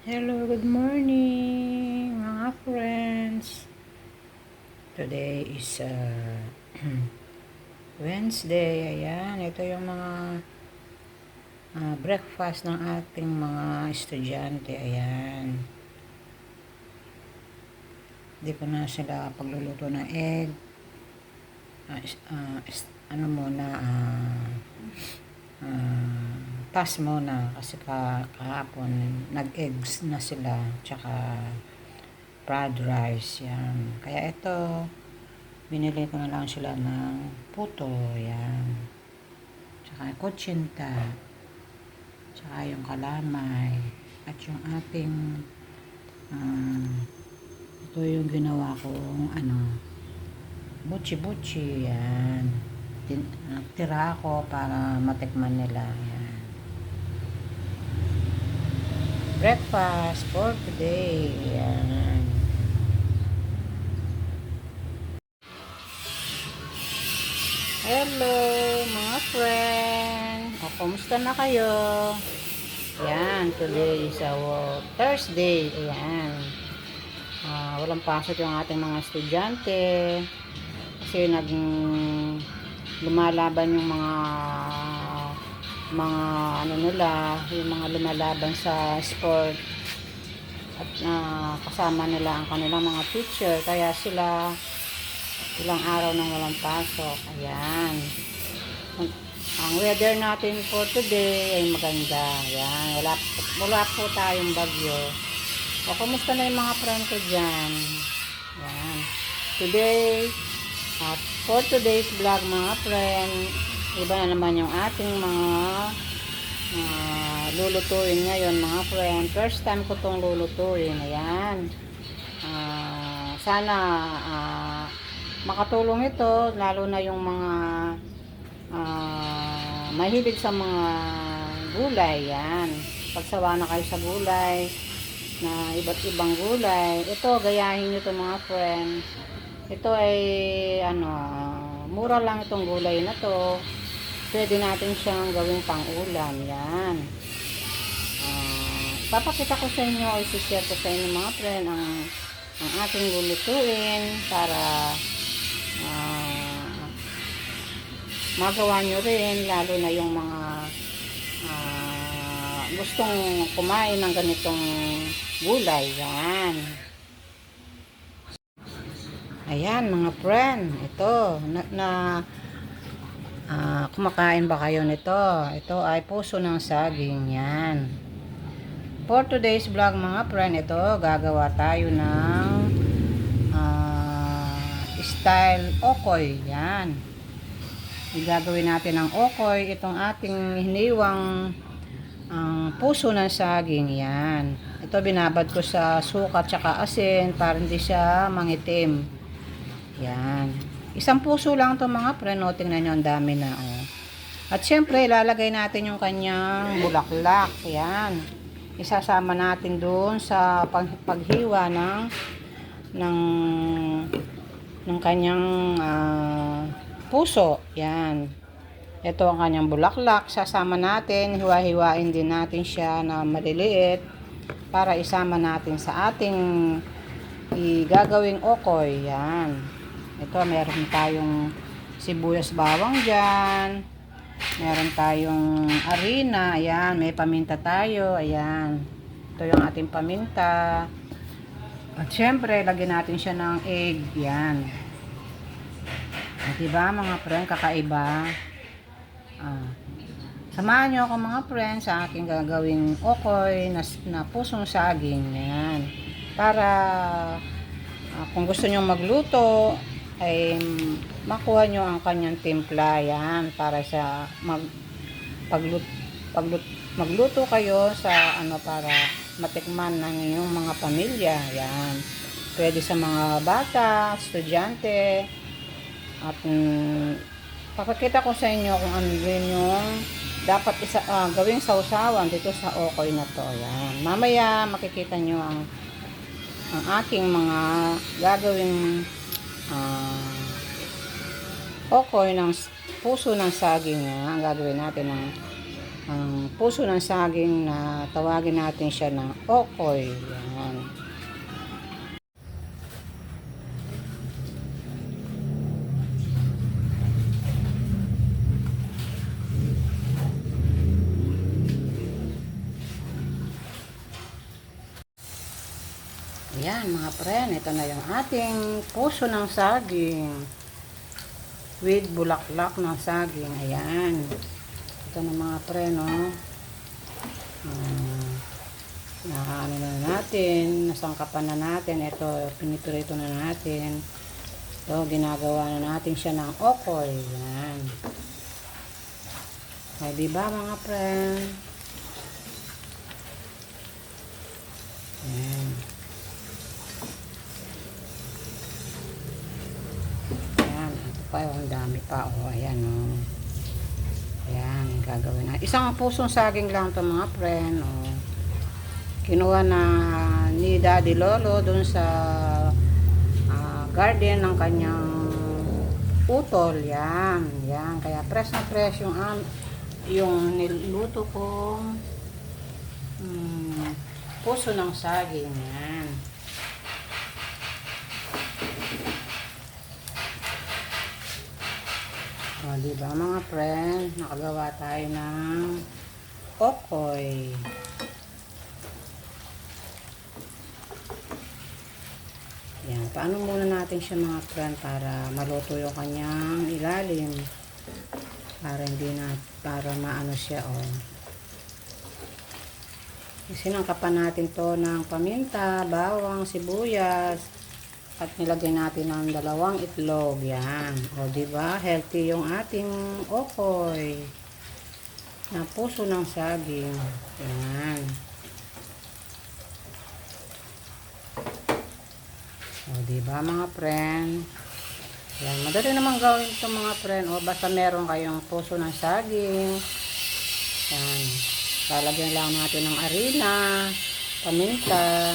Hello, good morning mga friends. Today is Wednesday. Ayan, ito yung mga breakfast ng ating mga estudyante. Ayan. Hindi ko na sila pagluluto ng egg. Ano muna, pass muna kasi kahapon nag-eggs na sila. Tsaka fried rice. Yan. Kaya ito, binili ko na lang sila ng puto, yan. Tsaka kutsinta, tsaka yung kalamay, at yung ating, ito yung ginawa kong, butchi-butchi, yan. Tira ako para matikman nila, yan. Breakfast for today, yan. Hello, mga friend. Kumusta na kayo? Yan, today is our Thursday. Ayan. Walang pasok yung ating mga estudyante. Kasi lumalaban yung mga ano nila, yung mga lumalaban sa sport. At kasama nila ang kanilang mga teacher. Kaya sila ilang araw nang walang pasok. Ayan. Ang weather natin for today ay maganda. Ayan. Wala po tayong bagyo. O, kumusta na yung mga friend ko dyan? Ayan. Today, for today's vlog mga friend, iba na naman yung ating mga lulutuin ngayon mga friend. First time ko tong lulutuin. Ayan. Sana makatulong ito, lalo na yung mga mahilig sa mga gulay. Yan. Pagsawa na kayo sa gulay, na iba't ibang gulay. Ito, gayahin nyo ito mga friend. Ito ay, mura lang itong gulay na to. Pwede natin siyang gawing pang-ulam. Yan. Papakita ko sa inyo, o isi-share ko sa inyo mga friend, ang ating lulutuin para magawa nyo rin, lalo na yung mga gustong kumain ng ganitong gulay. Yan. Ayan mga friend, ito kumakain ba kayo nito? Ito ay puso ng saging. Yan. For today's vlog mga friend, ito gagawa tayo ng style okoy. Yan. Gagawin natin ng okoy itong ating hiniwang puso ng saging. Yan. Ito binabad ko sa suka tsaka asin para hindi siya mangitim. Yan. Isang puso lang to mga pre. No, tingnan nyo, ang dami na. Oh. At syempre, ilalagay natin yung kanyang bulaklak. Yan. Isasama natin doon sa paghiwa ng kanyang puso. Yan. Ito ang kanyang bulaklak. Sasama natin. Hiwa-hiwain din natin siya na maliliit para isama natin sa ating gagawing okoy. Yan. Ito, meron tayong sibuyas bawang dyan. Meron tayong harina. Ayan. May paminta tayo. Ayan. Ito yung ating paminta. At syempre, lagyan natin siya ng egg. Yan. At diba mga friend, kakaiba. Samahan nyo ako mga friend sa aking gagawing okoy na pusong saging. Yan. Para kung gusto nyo magluto, ay makuha nyo ang kanyang timpla. Yan. Para sa magluto kayo sa para matikman ng inyong mga pamilya. Yan. Pwede sa mga bata, estudyante. At papakita ko sa inyo kung ano din yung dapat gawing sausawan dito sa okoy na to. Yan. Mamaya makikita nyo ang aking mga gagawing okoy ng puso ng saging. Yan. Ang gagawin natin ng ang puso ng saging na tawagin natin siya na okoy. Yan. Ayan mga pren, ito na yung ating puso ng saging with bulaklak ng saging. Ayan. Ito na mga pren, no? Ano na natin, nasangkapan na natin. Ito, pinipirito na natin. Ito, ginagawa na natin siya ng okoy. Ayan. Ay, diba mga pren? Ayan. Ang dami pa, ayan, ayan, gagawin na isang pusong saging lang to mga friend, kinuha na ni Daddy Lolo dun sa garden ng kanyang utol. Yan, kaya fresh na fresh yung niluto kong puso ng saging. Yan. Diba mga friend, nakagawa tayo ng okoy. Yan, paano muna natin siya mga friend para maluto yung kanyang ilalim. Para maano siya, Sinangkapan natin to ng paminta, bawang, sibuyas, at nilagay natin ng 2 itlog. Yan. Diba? Healthy yung ating okoy na puso ng saging. Yan. Diba mga friend? Yan. Madali naman gawin ito mga friend. Basta meron kayong puso ng saging. Yan. Lalagyan lang natin ng harina, paminta.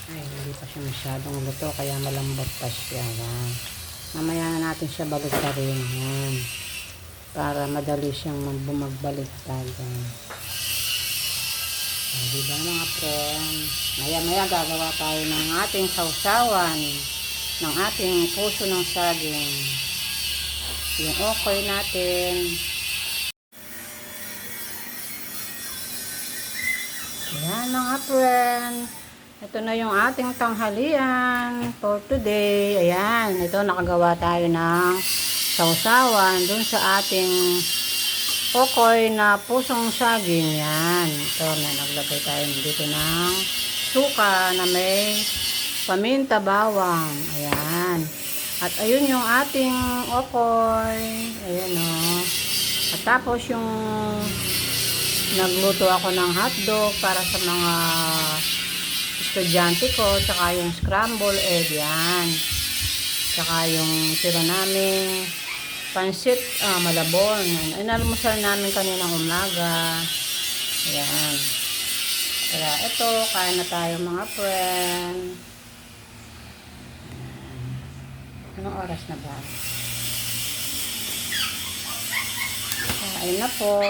Ay, hindi pa siya masyadong luto, kaya malambot pa siya. Mamaya na natin siya baligtarin. Yan. Para madali siyang bumagbaliktad. Diba mga friend? Maya gagawa tayo ng ating sausawan ng ating puso ng saging. Yung okoy natin. Ayan mga friend. Ito na yung ating tanghalian for today. Ayan, ito nakagawa tayo ng sausawan dun sa ating okoy na pusong saging. Yan. Ito na, naglagay tayo dito ng suka na may paminta, bawang. Ayan. At ayun yung ating okoy. Ayan At tapos yung nagluto ako ng hotdog para sa mga estudyante ko. Tsaka yung scramble egg. Yan. Tsaka yung tira namin pansit, malabon. Inalmusal namin kaninang umaga. Ayan. Kaya ito, kain na tayo mga friend. Anong oras na ba? Kain na po.